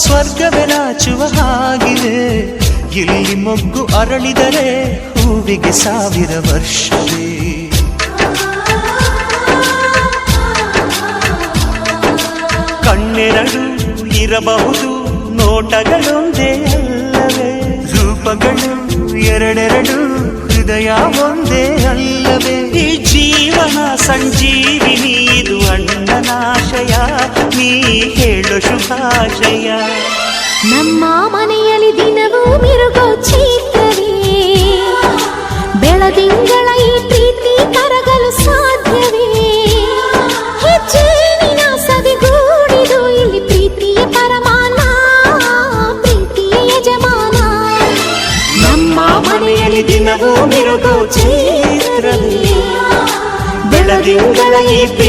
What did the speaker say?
ಸ್ವರ್ಗವೇ ನಾಚುವ ಹಾಗಿದೆ. ಇಲ್ಲಿ ಮೊಗ್ಗು ಅರಳಿದರೆ ಹೂವಿಗೆ 1000 ವರ್ಷವೇ. ಕಣ್ಣೆರಡು ಇರಬಹುದು, ನೋಟಗಳೊಂದೇ ಅಲ್ಲವೇ? ರೂಪಗಳು ಎರಡೆರಡು, ಹೃದಯ ಒಂದೇ ಅಲ್ಲವೇ? ಈ ಜೀವನ ಸಂಜೀವಿನಿ, ಇದು ಅಣ್ಣನಾಶಯ, ನೀ ಹೇಳು ಶುಭಾಶಯ. ನಮ್ಮ ಮನೆಯಲ್ಲಿ ದಿನವೂ ಮಿರುಗೋ ಚೈತ್ರವೇ, ಬೆಳದಿಂಗಳ ಈ ಪ್ರೀತಿ ಕರಗಲು ಸಾಧ್ಯವೇ? ಹೆಜ್ಜೇನಿನ ಸವಿಗೂಡಿದು ಇಲ್ಲಿ ಪ್ರೀತಿಯ ಪರಮಾನ, ಪ್ರೀತಿಯ ಯಜಮಾನ. ನಮ್ಮ ಮನೆಯಲ್ಲಿ ದಿನವೂ ಮಿರುಗೋ ಚೈತ್ರವೇ, ಬೆಳದಿಂಗಳ ಈ